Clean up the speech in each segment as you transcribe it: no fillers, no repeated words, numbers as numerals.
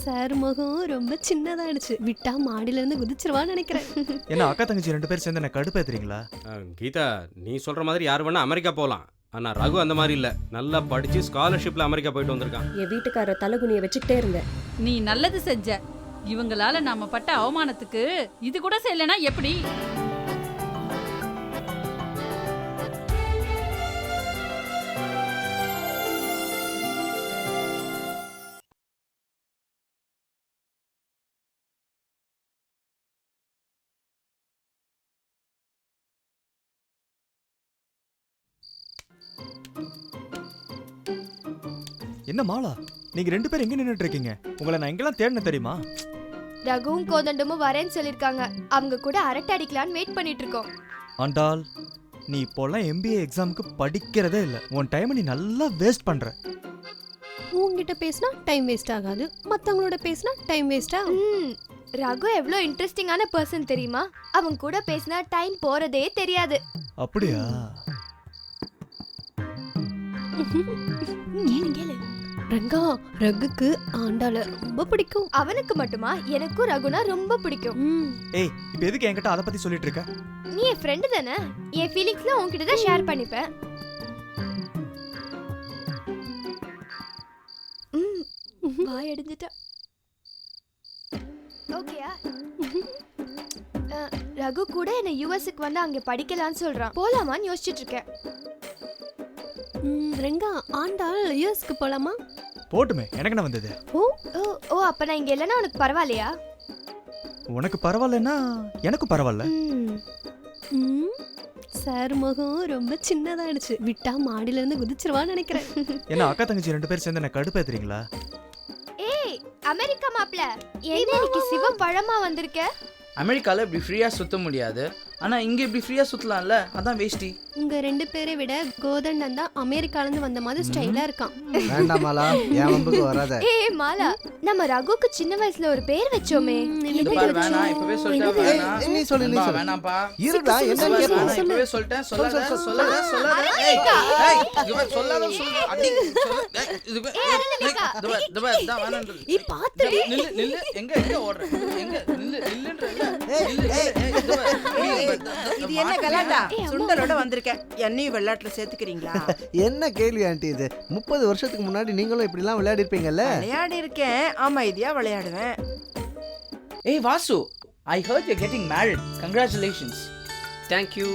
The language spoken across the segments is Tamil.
சார் முகம் ரொம்ப சின்னதாயிடுச்சு. விட்டா மாடியில இருந்து குதிச்சிருவான்னு நினைக்கிறேன். என்ன அக்கா தங்கச்சி 2 பேர் சேர்ந்து என்ன கடுப்பேத்துறீங்களா? கீதா, நீ சொல்ற மாதிரி யார் வேணா அமெரிக்கா போகலாம். ஆனா ரகு அந்த மாதிரி இல்ல. நல்லா படிச்சு ஸ்காலர்ஷிப்ல அமெரிக்கா போயிட்டு வந்திருக்கான். என் வீட்டுக்காரர் தலகுனியை வச்சுக்கிட்டே இருந்தேன். நீ நல்லது செஞ்ச. இவங்களால நாம பட்ட அவமானத்துக்கு இது கூட செய்யலனா எப்படி? என்ன மாலா, நீங்க 2 பேர் எங்க நின்னுட்டு இருக்கீங்க? உங்களை நான் எங்கெல்லாம் தேடினேன் தெரியுமா? ரகுவும் கோதண்டமும் வரேன்னு சொல்லிருக்காங்க. அவங்க கூட அரட்டை அடிக்கலான்னு வெயிட் பண்ணிட்டு இருக்கோம். ஆண்டாள், நீ இப்போல்லாம் MBA எக்ஸாமுக்கு படிக்கிறதே இல்லை. உன் டைமை நீ நல்லா வேஸ்ட் பண்ற. உங்ககிட்ட பேசினா டைம் வேஸ்ட் ஆகாது, மற்றவங்களோட பேசினா டைம் வேஸ்ட் ஆகும். ரகு எவ்வளோ இன்ட்ரெஸ்டிங்கான பர்சன் தெரியுமா? அவங்க கூட பேசினா டைம் போறதே தெரியாது. அப்படியா? ரங்கா, ரகுக்கு ஆண்டாள ரொம்ப பிடிக்கும். அவனுக்கு மட்டுமா? எனக்கும் ரகுனா ரொம்ப பிடிக்கும். ஏய், இப்போ எதுக்கு என்கிட்ட அதை பத்தி சொல்லிட்டு இருக்க? நீ என் ஃப்ரெண்டு தானே. என் ஃபீலிங்ஸ்லாம் உன்கிட்ட தான் ஷேர் பண்ணிப்பேன். வாய் அடிஞ்சிட்டா. ஓகேயா? ரகு கூட என்ன யுஎஸ்க்கு வந்து அங்க படிக்கலாம்னு சொல்றான். போலாமான்னு யோசிச்சுட்டு இருக்கேன். ரங்கா, ஆண்டாள் யூஎஸ்க்கு போலாமா? போட்டுமே, எனக்கு என்ன வந்தது? ஓ ஓ ஓ அப்ப நான் இங்க இல்லைன்னா உனக்கு பரவாயில்லையா? உனக்கு பரவாயில்லன்னா எனக்கும் பரவாயில்ல. சார் முகம் ரொம்ப சின்னதாயிடுச்சு. விட்டா மாடியில இருந்து குதிச்சிருவான்னு நினைக்கிறேன். என்ன அக்கா தங்கச்சி 2 பேர் சேர்ந்து என்ன கடுப்பேத்துறீங்களா? ஏய், அமெரிக்கா மாப்ள, என்ன இன்னைக்கு சிவ பழமா வந்திருக்க? அமெரிக்கால இப்படி ஃப்ரீயா சுத்த முடியாது. ஆனா இங்க இப்படி ஃப்ரீயா சுத்தலாம்ல, அதான் வேஷ்டி. உங்க 2 பேரை விட கோதண்டன் தான் அமெரிக்கால இருந்து வந்த மாதிரி ஸ்டைலா இருக்கான். வேண்டாம் மாலா, என் வம்புக்கு வராத. ஏய் மாலா, நம்ம ரகுக்கு சின்ன வயசுல ஒரு பேர் வச்சோமே. இது பாரு, வேணாம், இப்பவே சொல்லிட்டேன். வேணாம், நீ சொல்லு, நீ சொல்லு. வேணாம்ப்பா. இருடா, என்ன கேட்போம்? இப்பவே சொல்லிட்டேன். சொல்லாத. ஏய், இவ சொல்லாத சொல்லு. அடி சொல்லு. ஏய், இது தான் வேணாம். ஏய் பாத்து. நில்லு. எங்க ஓடுற? எங்க நில்லுன்றல. இது என்ன கலாட்டா? சுண்டரோட வந்திருக்க. என்னையும் விளையாட்டுல சேர்த்துக்கிறீங்களா? என்ன கேள்வி ஆண்டி இது? 30 வருஷத்துக்கு முன்னாடி நீங்களும் இப்படி எல்லாம் விளையாடி இருப்பீங்கல்ல? விளையாடி இருக்கேன். ஆமா, இதையா விளையாடுவேன். ஏய் Vasu, I heard you're getting married. Congratulations. Thank you.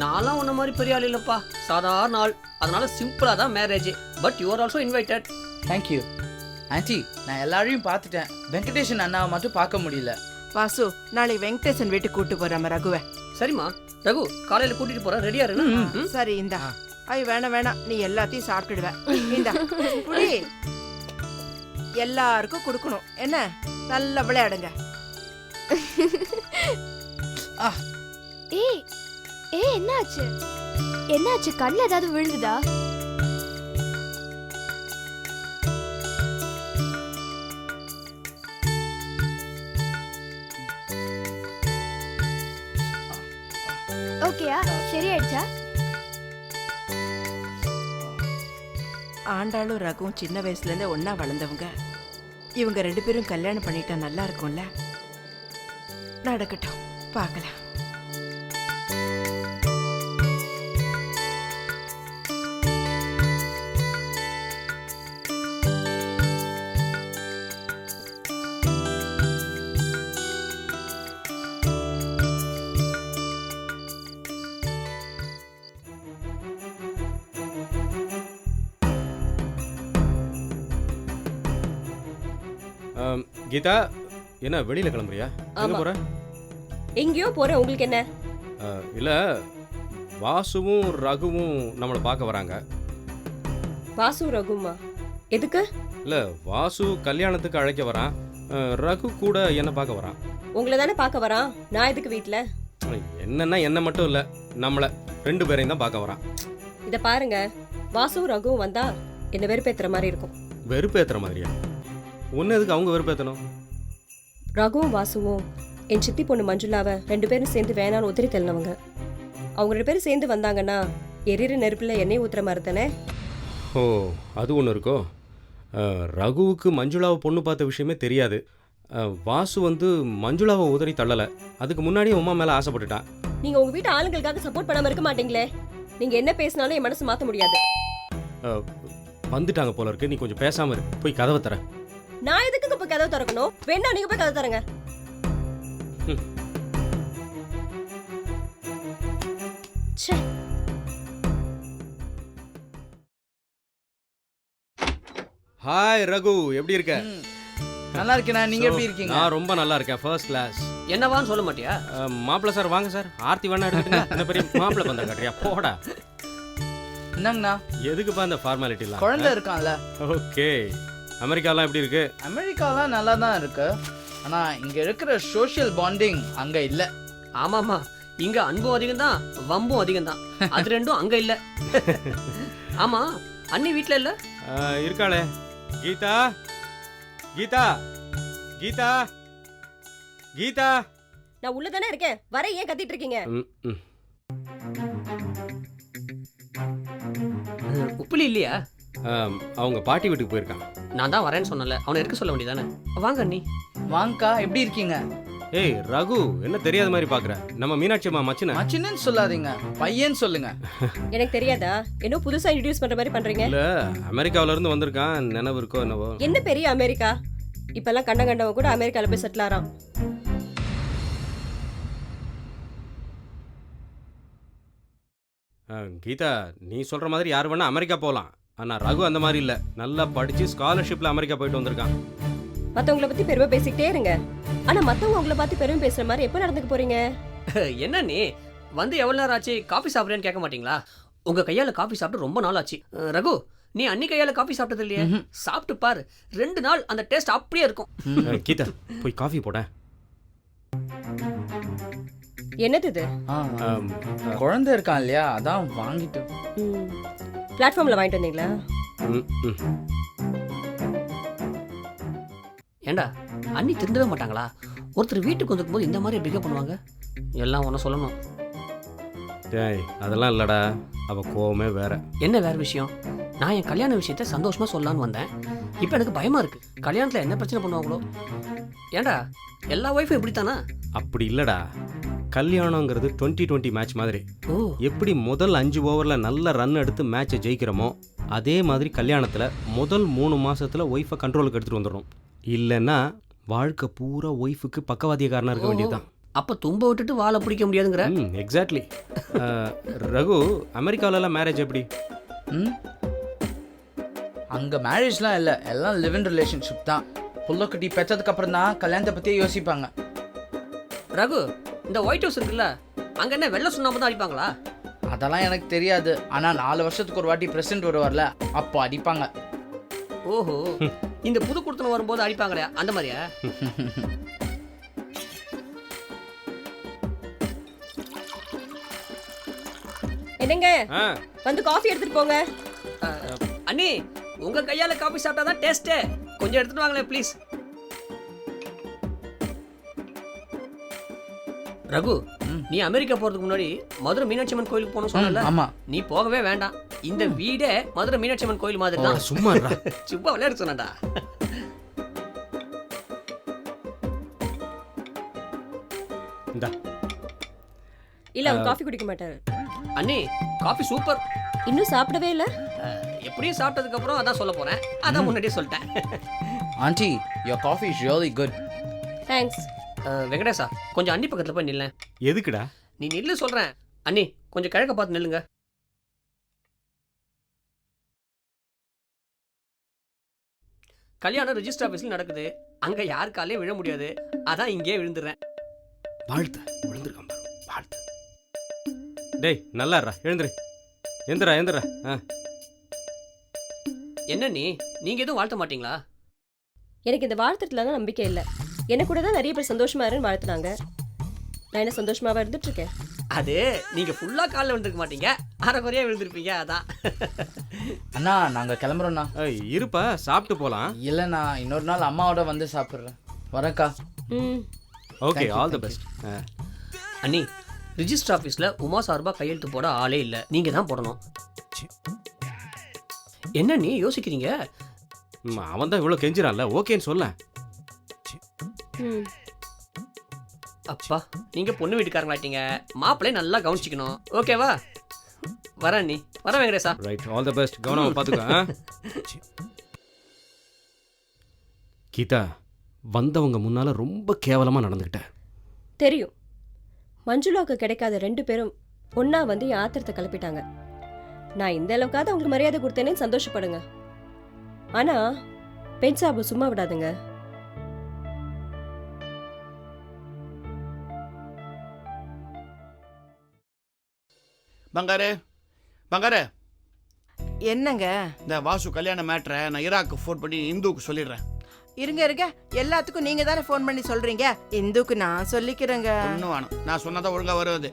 நான்லாம் உன்ன மாதிரி பெரிய ஆள் இல்லப்பா, சாதாரண ஆள். அதனால சிம்பிளா தான் marriage. But you are also invited. Thank you. Anti, நான் எல்லாரையும் பார்த்துட்டேன். வெங்கடேஷன் அண்ணாவை மட்டும் பார்க்க முடியல. வாசு, நாளை வெங்கடேசன் வீட்டுக்கு கூட்டு போறேன் ரகுவை. சரிம்மா, ரகு காலையில கூட்டிட்டு போறேன், ரெடியா இரு. சரி, இந்தா. ஐய், வேணாம், நீ எல்லாத்தையும் சாப்பிட்டுடுவேன். இந்தா புடி. எல்லாருக்கும் கொடுக்கணும். என்ன, நல்லா விளையாடுங்க. ஏய் ஏய், என்னாச்சு? என்னாச்சு? கண்ணுல ஏதாவது விழுந்துதா? ஓகேயா? சரியாயிடுச்சா? ஆண்டாளும் ரகுவும் சின்ன வயசுல இருந்தே ஒன்னா வளர்ந்தவங்க. இவங்க 2 பேரும் கல்யாணம் பண்ணிட்டா நல்லா இருக்கும்ல. நடக்கட்டும், பார்க்கலாம். கீதா, என்ன வெளியில கிளம்புறியா? எங்க போற? எங்கேயோ போறேன். உங்களுக்கு என்ன? இல்ல, வாசுவும் ரகுவும் நம்மளை பார்க்க வராங்க. வாசு ரகுமா? எதுக்கு? இல்ல, வாசு கல்யாணத்துக்கு அழைக்க வரான். ரகு கூட என்ன பார்க்க வரான். உங்களை தானே பார்க்க வரான். நான் எதுக்கு வீட்டுல? என்னன்னா என்ன மட்டும் இல்ல, நம்மள 2 பேரையும் தான் பார்க்க வரான். இத பாருங்க, வாசு ரகுவும் வந்தா என்ன வெறுப்பேத்துற மாதிரி இருக்கும். வெறுப்பேத்துற மாதிரியா? ஒன்னு எதுக்கு அவங்க வெறுப்பேத்தணும்? ரகுவும் வாசுவும் என் சித்தி பொண்ணு மஞ்சுளாவை 2 பேரும் சேர்ந்து வேணான்னு உதிரி தள்ளினவங்க. அவங்க 2 பேரும் சேர்ந்து வந்தாங்கன்னா எரியிற நெருப்புல எண்ணெய் ஊத்துற மாதிரி தானே. ஓ, அது ஒன்று இருக்கோ. ரகுவுக்கு மஞ்சுளாவை பொண்ணு பார்த்த விஷயமே தெரியாது. வாசு வந்து மஞ்சுளாவை உதறி தள்ளலை. அதுக்கு முன்னாடியே உமா மேலே ஆசைப்பட்டுட்டான். நீங்க உங்க வீட்டு ஆளுங்களுக்காக சப்போர்ட் பண்ணாம இருக்க மாட்டீங்களே. நீங்க என்ன பேசினாலும் என் மனசு மாத்த முடியாது. வந்துட்டாங்க போல இருக்கு. நீ கொஞ்சம் பேசாம இரு. போய் கதவை தர. நான் எதுக்கு இப்ப கதவை திறக்கணும்? வேணா நீங்க போய் கதவை தரங்க. ச்சே. ஹாய் ரகு, எப்படி இருக்க? நல்லா இருக்கேண்ணா, நீங்க எப்படி இருக்கீங்க? நான் ரொம்ப நல்லா இருக்கேன், ஃபர்ஸ்ட் கிளாஸ். என்னவான்னு சொல்ல மாட்டியா? மாப்பிள்ள சார் வாங்க சார். ஆர்த்தி வேணா எடுத்துக்கங்க. என்ன பெரிய மாப்பிள்ள பந்தா கட்டுறியா? போடா. என்னங்கண்ணா? எதுக்குப்பா இந்த ஃபார்மாலிட்டிலாம்? குழந்தை இருக்கான்ல. ஓகே. அமெரிக்காலாம் எப்படி இருக்கு? அமெரிக்காலாம் நல்லா தான் இருக்கு. ஆனா இங்க இருக்கிற சோஷியல் பாண்டிங் அங்க இல்ல. ஆமாமா, இங்க அன்பும் அதிகம் தான், வம்பும் அதிகம் தான். அது ரெண்டும் அங்க இல்ல. ஆமா, அண்ணி வீட்ல இல்ல? இருக்காளே. கீதா, கீதா, கீதா, கீதா. நான் உள்ள தானே இருக்கேன். வர ஏன் கத்திட்டு இருக்கீங்க? உப்புலி இல்லையா? அவங்க பாட்டி வீட்டுக்கு போயிருக்காங்க. நான் தான் வரேன்னு சொன்னல, அவனை இருக்க சொல்ல வேண்டியதானே. வாங்க அண்ணி. வாங்கக்கா, எப்படி இருக்கீங்க? ஏய் ரகு, என்ன தெரியாத மாதிரி பாக்குற? நம்ம மீனாட்சி அம்மா மச்சின. மச்சினன்னு சொல்லாதீங்க, பையன் சொல்லுங்க. எனக்கு தெரியாதா? என்ன புதுசா இன்ட்ரோடியூஸ் பண்ற மாதிரி பண்றீங்க? இல்ல, அமெரிக்காவில இருந்து வந்திருக்கான். நினைவு இருக்கோ என்னவோ? என்ன பெரிய அமெரிக்கா? இப்பெல்லாம் கண்டவன் கூட அமெரிக்கால போய் செட்டில் ஆறான். கீதா, நீ சொல்ற மாதிரி யார் வேணா அமெரிக்கா போகலாம். ஆனா ரகு அந்த மாதிரி இல்ல. நல்லா படிச்சு ஸ்காலர்ஷிப்ல அமெரிக்கா போயிட்டு வந்திருக்கான். மத்தவங்கள பத்தி பெருமை பேசிக்கிட்டே இருங்க. ஆனா மத்தவங்க உங்களை பார்த்து பெருமை பேசுற மாதிரி எப்ப நடந்துக்க போறீங்க? என்ன நீ வந்து எவ்வளவு நேரம் ஆச்சு? காஃபி சாப்பிட்றேன்னு கேட்க மாட்டீங்களா? உங்க கையால காஃபி சாப்பிட்டு ரொம்ப நாள் ஆச்சு. ரகு, நீ அன்னி கையால காஃபி சாப்பிட்டது இல்லையே? சாப்பிட்டு பாரு, 2 நாள் அந்த டேஸ்ட் அப்படியே இருக்கும். கீதா, போய் காஃபி போட. என்னது இது? குழந்தை இருக்கான் இல்லையா, அதான் வாங்கிட்டு. பிளாட்ஃபார்ம்ல வாங்கிட்டு வந்தீங்களா? ஏண்டா, அண்ணி திருந்தவே மாட்டாங்களா? ஒருத்தர் வீட்டுக்கு வந்துக்கும் போது இந்த மாதிரி பிகேவ் பண்ணுவாங்க. எல்லாம் ஒன்று சொல்லணும். டேய், அதெல்லாம் இல்லடா. அவ கோவமே வேற. என்ன வேற விஷயம்? நான் என் கல்யாண விஷயத்த சந்தோஷமா சொல்லலான்னு வந்தேன். இப்போ எனக்கு பயமா இருக்கு. கல்யாணத்துல என்ன பிரச்சனை பண்ணுவாங்களோ? ஏண்டா, எல்லா ஒய்ஃபும் இப்படித்தானா? அப்படி இல்லடா. கல்யாணங்கிறது 2020 மேட்ச் மாதிரி. ஓ, எப்படி முதல் 5 ஓவர்ல நல்ல ரன் எடுத்து மேட்சை ஜெயிக்கிறோமோ அதே மாதிரி கல்யாணத்துல முதல் 3 மாசத்துல ஒய்ஃபை கண்ட்ரோலுக்கு எடுத்துட்டு வந்துடணும். இல்லைன்னா வாழ்க்கை பூரா ஒய்ஃபுக்கு பக்கவாதியக்காரனா இருக்க வேண்டியதுதான். அப்ப தும்ப விட்டுட்டு வாழை பிடிக்க முடியாதுங்கிற? எக்ஸாக்ட்லி. ரகு, அமெரிக்காவிலலாம் மேரேஜ் எப்படி? அங்க மேரேஜ்லாம் இல்லை, எல்லாம் லிவ் இன் ரிலேஷன்ஷிப் தான். புள்ளக்குட்டி பெற்றதுக்கு அப்புறம் தான் கல்யாணத்தை பத்தியே யோசிப்பாங்க. ரகு, இந்த ஒயிட் ஹவுஸ் இருக்குல்ல, அங்க என்ன வெள்ளை சுண்ணாம்பு தான் அடிப்பாங்களா? அதெல்லாம் எனக்கு தெரியாது. ஆனா 4 வருஷத்துக்கு ஒரு வாட்டி பிரசிடென்ட் வருவார்ல, அப்போ அடிப்பாங்க. ஓஹோ, இந்த புது குடுத்தனம் வரும்போது அடிப்பாங்களே, அந்த மாதிரியா? என்னங்க, வந்து காஃபி எடுத்துட்டு போங்க. அண்ணி, உங்க கையால காபி சாப்பிட்டாதான் டேஸ்ட். கொஞ்சம் எடுத்துட்டு வாங்களேன் ப்ளீஸ். ரகு, நீ அமெரிக்கா போறதுக்கு முன்னாடி மதுரை மீனாட்சி அம்மன் கோயிலுக்கு போகணும் சொன்னல? ஆமா. நீ போகவே வேண்டாம். இந்த வீடே மதுரை மீனாட்சி அம்மன் கோயில் மாதிரி தான். சும்மா சும்மா விளையாட சொன்னடா. இல்ல, அவர் காஃபி குடிக்க மாட்டாரு. அண்ணி, காஃபி சூப்பர். இன்னும் சாப்பிடவே இல்ல? எப்படியும் சாப்பிட்டதுக்கு அப்புறம் அதான் சொல்ல போறேன். அதான் முன்னாடியே சொல்லிட்டேன். Aunty, your coffee is really good. Thanks. வெங்கடேஷா, கொஞ்சம் அண்ணி பக்கத்துல போய் நில்ல. எதுக்குடா? நீ நில்லு சொல்றேன். அண்ணி, கொஞ்சம் கிழக்க பார்த்து நில்லுங்க. கல்யாணம் ரெஜிஸ்டர் ஆஃபீஸ்ல நடக்குது. அங்க யார் காலையும் விழ முடியாது. அதான் இங்கே விழுந்துடுறேன். வாழ்த்து விழுந்துருக்கான் பாரு. வாழ்த்து. டேய், நல்லா இருடா. எழுந்துரு. எந்திரா எந்திரா. என்ன நீங்க எதுவும் வாழ்த்த மாட்டீங்களா? எனக்கு இந்த வாழ்த்துட்டுலாம் நம்பிக்கை இல்லை. என்ன கூட தான் நிறைய பேர் சந்தோஷமா இருன்னு வாழ்த்துனாங்க. நான் என்ன சந்தோஷமாவா இருந்துட்டு இருக்கேன்? அது நீங்க ஃபுல்லா காலில் விழுந்திருக்க மாட்டீங்க, அரைக்குறையா விழுந்திருப்பீங்க. அதான். அண்ணா, நாங்க கிளம்புறோம்ண்ணா. இருப்பா, சாப்பிட்டு போலாம். இல்லைண்ணா, இன்னொரு நாள் அம்மாவோட வந்து சாப்பிட்றேன். வரேன்க்கா. Okay, all the best. அண்ணி, ரிஜிஸ்டர் ஆஃபீஸில் உமா சார்பாக கையெழுத்து போட ஆளே இல்லை. நீங்கள் தான் போடணும். என்ன நீ யோசிக்கிறீங்க? அவன் தான் இவ்வளோ கெஞ்சிரான்ல, ஓகேன்னு சொல்ல. ம். அப்பா நீங்க பொண்ணு வீட்டுக்காரங்களாட்டீங்க, மாப்பிள்ளைய நல்லா கவனிச்சிக்கணும். ஓகேவா? வரேன் நீ வர வெங்கடேஷா. Right, all the best. கவனமா பார்த்துக்க. கீதா, வந்தவங்க முன்னால ரொம்ப கேவலமா நடந்துக்கிட்ட. தெரியும். மஞ்சுளாவுக்கு கிடைக்காத 2 பேரும் ஒண்ணா வந்து என் ஆத்திரத்தை கிளப்பிட்டாங்க. நான் இந்த அளவுக்காவது அவங்களுக்கு மரியாதை கொடுத்தேனே சந்தோஷப்படுங்க. ஆனா பெண் சாபம் சும்மா விடாதுங்க. பங்காரு பங்காரு, என்னங்க? இந்த வாசு கல்யாண மேட்ரை நான் ஈராக்கு ஃபோன் பண்ணி இந்துவுக்கு சொல்லிடுறேன். இருங்க, எல்லாத்துக்கும் நீங்க தானே ஃபோன் பண்ணி சொல்றீங்க. இந்துக்கு நான் சொல்லிக்கிறேங்க. ஒன்றும் வேணும், நான் சொன்னதான் ஒழுங்கா வருவது.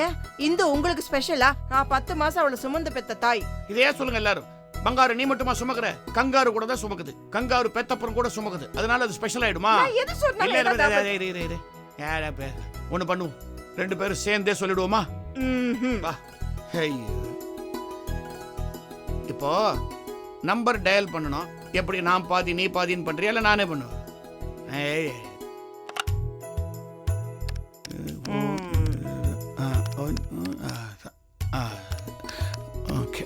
ஏன் இந்து உங்களுக்கு ஸ்பெஷலா? நான் 10 மாசம் அவளை சுமந்து பெத்த தாய். இதையே சொல்லுங்க எல்லாரும். பங்காரு நீ மட்டுமா சுமக்குற? கங்காரு கூட தான் சுமக்குது. கங்காரு பெத்தப்புறம் கூட சுமக்குது. அதனால அது ஸ்பெஷல் ஆயிடுமா? நான் எது சொன்னாலும் ஒன்று பண்ணுவோம், 2 பேரும் சேர்ந்தே சொல்லிடுவோமா? வா. இப்போ நம்பர் டயல் பண்ணணும். எப்படி, நான் பாதி நீ பாதின்னு பண்றியா இல்ல நானே பண்ணுவேன்? ஓகே.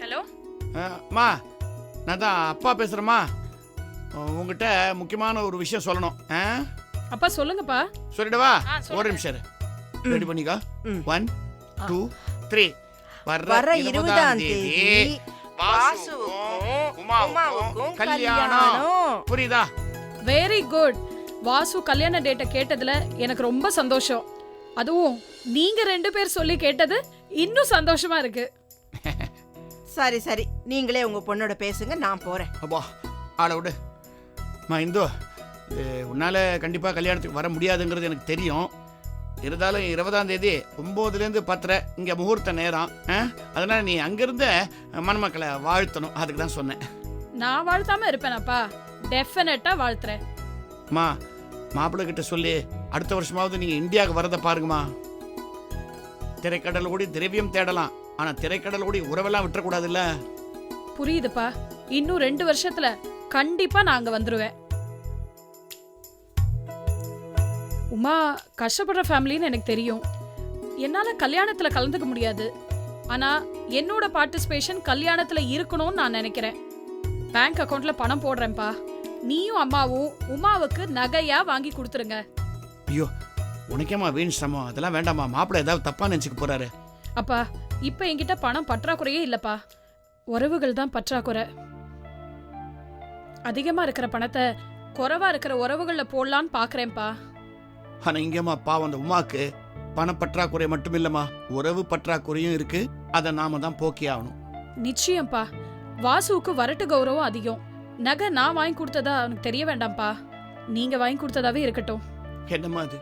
ஹலோ அம்மா, நான் தான் அப்பா பேசுறேம்மா. உங்ககிட்ட முக்கியமான ஒரு விஷயம் சொல்லணும். அப்பா சொல்லுங்கப்பா. சொல்லிடவா? சொல்லுங்க. ஒரு நிமிஷம் ரெடி பண்ணிக்கோ. 1 2 3. வர 20ஆம் தேதி வாசுவுக்கும் உமாவுக்கும் கல்யாணம். புரியுதா? Very good. வாசு கல்யாண டேட்டை கேட்டதுல எனக்கு ரொம்ப சந்தோஷம். அதுவும் நீங்க 2 பேர் சொல்லி கேட்டது இன்னும் சந்தோஷமா இருக்கு. சரி, நீங்களே உங்க பொண்ணோட பேசுங்க, நான் போறேன். அப்பா ஆளை விடு. இந்து, உன்னால கண்டிப்பா கல்யாணத்துக்கு வர முடியாதுங்கிறது எனக்கு தெரியும். இருந்தாலும் 20ஆம் தேதி 9லேருந்து 10 இங்க முகூர்த்த நேரம். அதனால நீ அங்கிருந்து மணமக்களை வாழ்த்தணும். அதுக்கு தான் சொன்னேன். நான் வாழ்த்தாம இருப்பேனப்பா. டெஃபினட்டா வாழ்த்துறேன். மாப்பிள்ளை கிட்ட சொல்லி அடுத்த வருஷமாவது நீங்க இந்தியாவுக்கு வரதை பாருங்கம்மா. திரைக்கடல் கூடி திரவியம் தேடலாம், ஆனா திரைக்கடல் கூடி உறவெல்லாம் விட்டுறக்கூடாது இல்ல? புரியுதுப்பா. இன்னும் 2 வருஷத்துல கண்டிப்பா நான் அங்க வந்துருவேன். உமா கஷ்டப்படுற ஃபேமிலின்னு எனக்கு தெரியும். என்னால கல்யாணத்துல கலந்துக்க முடியாது. ஆனா என்னோட பார்ட்டிசிபேஷன் கல்யாணத்துல இருக்கணும்னு நான் நினைக்கிறேன். பேங்க் அக்கவுண்ட்ல பணம் போடுறேன்ப்பா. நீயும் அம்மாவும் உமாவுக்கு நகையா வாங்கி கொடுத்துருங்க. ஐயோ, உனக்கேமா வீண் சிரமம்? அதெல்லாம் வேண்டாமா. மாப்பிள்ளை ஏதாவது தப்பா நினைச்சுக்க போறாரு. அப்பா, இப்ப என்கிட்ட பணம் பற்றாக்குறையே இல்லப்பா. உறவுகள் தான் பற்றாக்குறை. அதிகமா இருக்கிற பணத்தை குறைவா இருக்கிற உறவுகள்ல போடலான்னு பாக்குறேன்ப்பா. ஆனா இங்கேமா பாவம், அந்த உமாக்கு பணப்பற்றாக்குறை மட்டும் இல்லம்மா, உறவு பற்றாக்குறையும் இருக்கு. அதை நாம தான் போக்கி ஆகணும். நிச்சயம்ப்பா. வாசுவுக்கு வரட்டு கௌரவம் அதிகம். நகை நான் வாங்கி கொடுத்ததா அவனுக்கு தெரிய வேண்டாம்ப்பா. நீங்க வாங்கி கொடுத்ததாவே இருக்கட்டும். என்னம்மா அது,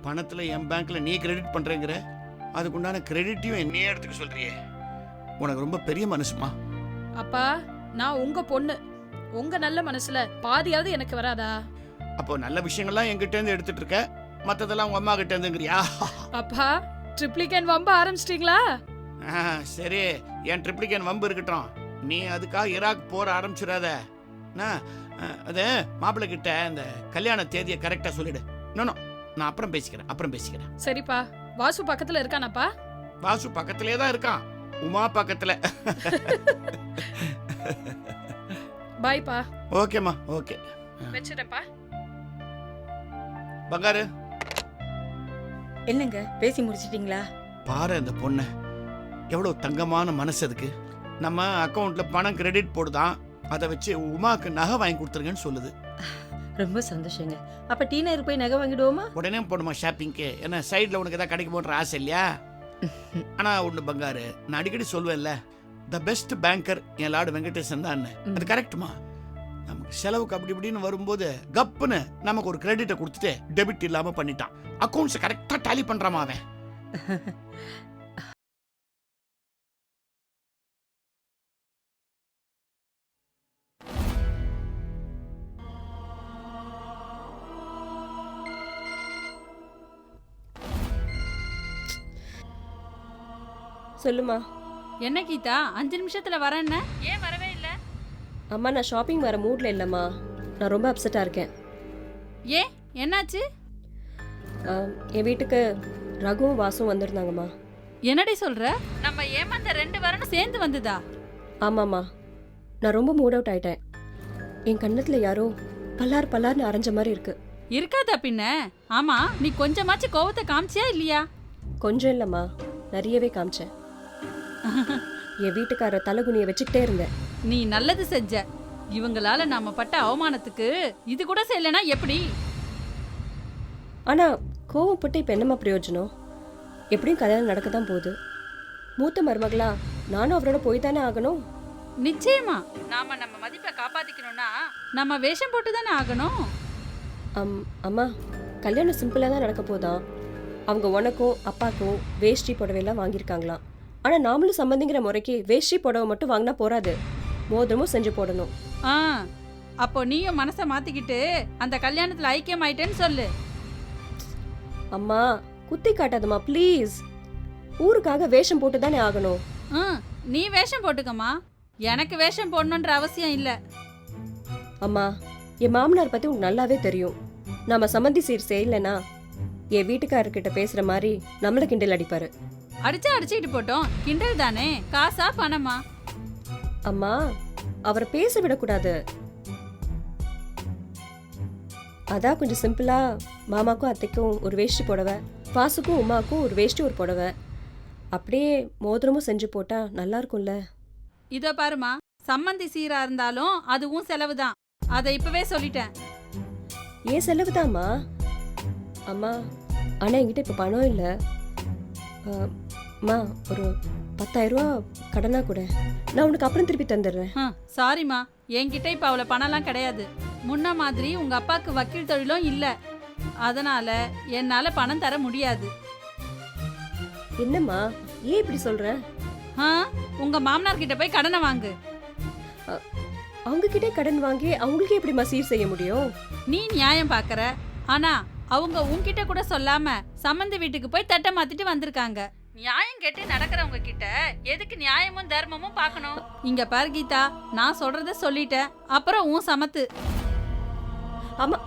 பணத்துல என் பேங்க்ல நீ கிரெடிட் பண்றேங்கிற, அதுக்குண்டான கிரெடிட்டையும் என்னையே எடுத்துக்க சொல்றியே. உனக்கு ரொம்ப பெரிய மனசுமா. அப்பா, நான் உங்க பொண்ணு. உங்க நல்ல மனசுல பாதியாவது எனக்கு வராதா? அப்போ நல்ல விஷயங்கள்லாம் என்கிட்ட இருந்து எடுத்துட்டு இருக்க, மத்ததெல்லாம் உங்க அம்மா கிட்ட இருந்துங்கிறியா? அப்பா, ட்ரிப்ளிகேன் வம்ப ஆரம்பிச்சிட்டீங்களா? சரி, என் ட்ரிப்ளிகேன் வம்பு இருக்கட்டும். நீ அதுக்காக ஈராக் போற ஆரம்பிச்சிடாத. அது மாப்பிள்ளை கிட்ட இந்த கல்யாண தேதியை கரெக்டா சொல்லிடு. நான் அப்புறம் பேசிக்கிறேன். சரிப்பா. வாசு பக்கத்துல இருக்கானாப்பா? வாசு பக்கத்திலே தான் இருக்கான், உமா பக்கத்துல. பாய்ப்பா. ஓகேம்மா, ஓகே. வெச்சிரப்பா. பங்காரு, என்னங்க பேசி முடிச்சிட்டீங்களா? பாரு அந்த பொண்ணு, எவ்வளவு தங்கமான மனசு அதுக்கு. நம்ம அக்கவுண்ட்ல பணம் கிரெடிட் போடுதான், அதை வச்சு உமாக்கு நகை வாங்கி கொடுத்துருங்கன்னு சொல்லுது. ரொம்ப சந்தோஷங்க. அப்ப டீனர் போய் நகை வாங்கிடுவோமா? உடனே போடுமா ஷாப்பிங்க்கு. என்ன சைட்ல உனக்கு ஏதாவது கிடைக்க போன்ற ஆசை இல்லையா? ஆனா ஒண்ணு பங்காரு, நான் அடிக்கடி சொல்வேன்ல, த பெஸ்ட் பேங்கர் என் லார்டு வெங்கடேசன் தான். அது கரெக்டுமா? நமக்கு செலவுக்கு அப்படி இப்படின்னு வரும்போது கப்புன்னு நமக்கு ஒரு கிரெடிட்டை கொடுத்துட்டு டெபிட் இல்லாம பண்ணிட்டான். அக்கவுண்ட்ஸ் கரெக்டா டாலி பண்றாமா அவன். சொல்லுமா. என்ன கீதா 5 நிமிஷத்துல வரேன்ன, ஏன் வரவே இல்ல? அம்மா நான் ஷாப்பிங் வர மூட்ல இல்லைம்மா. நான் ரொம்ப அப்செட்டாக இருக்கேன். ஏன் என்னாச்சு? என் வீட்டுக்கு ரகுவும் வாசும் வந்திருந்தாங்கம்மா. என்னடி சொல்ற? நம்ம ஏமாந்த 2 வரணும் சேர்ந்து வந்ததா? ஆமாம்மா, நான் ரொம்ப மூட் அவுட் ஆயிட்டேன். என் கண்ணத்தில் யாரோ பல்லார்னு அரைஞ்ச மாதிரி இருக்கு. இருக்காதா பின்ன? ஆமா, நீ கொஞ்சமாச்சு கோவத்தை காமிச்சியா இல்லையா? கொஞ்சம் இல்லைம்மா, நிறையவே காமிச்சேன். என் வீட்டுக்கார தலைகுனியை வச்சுக்கிட்டே இருந்தேன். நீ நல்லது செஞ்ச. இவங்களால நாம பட்ட அவமானத்துக்கு இது கூட செய்யலனா எப்படி? ஆனால் கோவப்பட்டு இப்போ என்னம்மா பிரயோஜனம்? எப்படியும் கல்யாணம் நடக்க தான் போகுது. மூத்த மருமகளா நானும் அவரோட போய் தானே ஆகணும். நிச்சயமா நாம நம்ம மதிப்பை காப்பாத்திக்கணும்னா நம்ம வேஷம் போட்டு தானே ஆகணும். அம்மா, கல்யாணம் சிம்பிளாக தான் நடக்க போதான். அவங்க உனக்கும் அப்பாக்கும் வேஷ்டி புடவையெல்லாம் வாங்கியிருக்காங்களாம். ஆனால் நாமளும் சம்பந்திங்கிற முறைக்கு வேஷ்டி புடவை மட்டும் வாங்கினா போறாது, மோதிரமும் செஞ்சு போடணும். அப்போ நீயும் மனசை மாத்திக்கிட்டு அந்த கல்யாணத்துல ஐக்கியம் ஆயிட்டேன்னு சொல்லு. அம்மா குத்தி காட்டாதம்மா ப்ளீஸ். ஊருக்காக வேஷம் போட்டு தானே ஆகணும். நீ வேஷம் போட்டுக்கம்மா, எனக்கு வேஷம் போடணுன்ற அவசியம் இல்லை. அம்மா, என் மாமனார் பற்றி உனக்கு நல்லாவே தெரியும். நம்ம சம்மந்தி சீர் செய்யலைன்னா என் வீட்டுக்காரர்கிட்ட பேசுகிற மாதிரி நம்மளை கிண்டல் அடிப்பார். அடிச்சுக்கிட்டு போட்டோம், கிண்டல் தானே, காசா பணமா? அம்மா, அவரை பேச விடக்கூடாது. அதான் கொஞ்சம் சிம்பிளா மாமாக்கும் அத்தைக்கும் ஒரு வேஷ்டி புடவை, வாசுக்கும் உமாக்கும் ஒரு வேஷ்டி ஒரு புடவை, அப்படியே மோதிரமும் செஞ்சு போட்டா நல்லா இருக்கும்ல. இதோ பாருமா, சம்மந்தி சீரா இருந்தாலும் அதுவும் செலவு தான். அதை இப்பவே சொல்லிட்டேன். ஏன் செலவு தாம்மா? அம்மா, ஆனா என்கிட்ட இப்ப பணம் இல்லை. அம்மா, ஒரு 10,000 ரூபா கடனா கூட, நான் உனக்கு அப்புறம் திருப்பி தந்துடுறேன். சாரிம்மா, என்கிட்ட இப்ப அவ்வளவு பணம்லாம் கிடையாது. முன்ன மாதிரி உங்க அப்பாக்கு வக்கீல் தொழிலும் இல்ல, அதனால என்னால பணம் தர முடியாது. என்னம்மா ஏன் இப்படி சொல்ற? உங்க மாமனார் கிட்ட போய் கடனை வாங்கு. அவங்க கிட்டே கடன் வாங்கி அவங்களுக்கு எப்படி சீர் செய்ய முடியும்? நீ நியாயம் பாக்குற, ஆனா அவங்க உன்கிட்ட கூட சொல்லாம சம்மந்தி வீட்டுக்கு போய் தட்டை மாத்திட்டு வந்திருக்காங்க. நியாயம் கேட்டு நடக்கிறவங்க கிட்ட எதுக்கு நியாயமும் தர்மமும் பார்க்கணும்? இங்க பாரு கீதா, நான் சொல்றத சொல்லிட்டேன், அப்புறம் உன் சமத்து. ஆமா,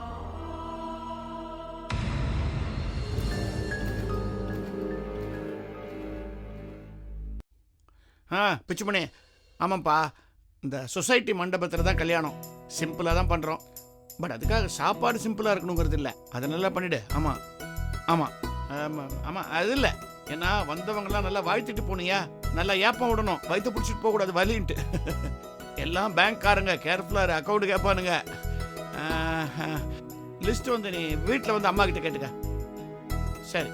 பிச்சுமணி, ஆமாம்ப்பா, இந்த சொசைட்டி மண்டபத்தில் தான் கல்யாணம். சிம்பிளாக தான் பண்ணுறோம். பட் அதுக்காக சாப்பாடு சிம்பிளாக இருக்கணுங்கிறது இல்லை. அதை நல்லா பண்ணிவிடு. ஆமாம் ஆமாம் ஆமாம் ஆமாம், அது இல்லை. ஏன்னா வந்தவங்கலாம் நல்லா வாழ்த்திட்டு போனியா, நல்லா ஏப்பம் விடணும், வயிற்று பிடிச்சிட்டு போகக்கூடாது வலின்ட்டு. எல்லாம் பேங்க்காரங்க, கேர்ஃபுல்லாக அக்கௌண்ட் கேட்பானுங்க. லிஸ்ட் வந்து நீ வீட்டில் வந்து அம்மா கிட்ட கேட்டுக்க. சரி.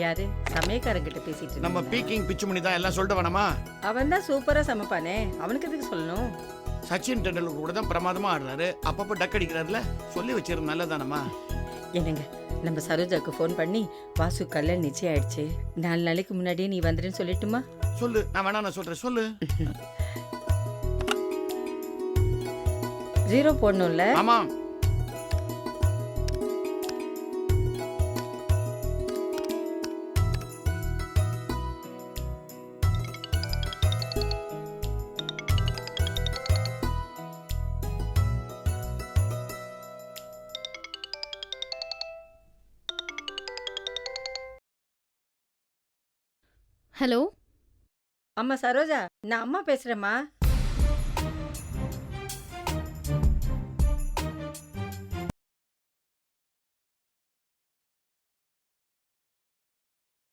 யாரு சமயக்காரங்கிட்ட பேசிட்டு? நம்ம பீக்கிங் பிச்சுமணி தான். எல்லாம் சொல்லிட்டு வேணாமா? அவன் தான் சூப்பரா சமைப்பானே, அவனுக்கு எதுக்கு சொல்லணும்? சச்சின் டெண்டுல்கர் கூட தான் பிரமாதமா ஆடுறாரு, அப்பப்போ டக் அடிக்கிறாருல, சொல்லி வச்சிரு. நல்லதானம்மா? என்னங்க, நம்ம சரோஜாக்கு ஃபோன் பண்ணி வாசு கல்யாணம் நிச்சயம் ஆயிடுச்சு, 4 நாளைக்கு முன்னாடியே நீ வந்துருன்னு சொல்லிட்டுமா? சொல்லு. நான் வேணா, நான் சொல்றேன், சொல்லு. 0 போடணும்ல? ஆமா. ஹலோ அம்மா சரோஜா, நான் அம்மா பேசுறேம்மா.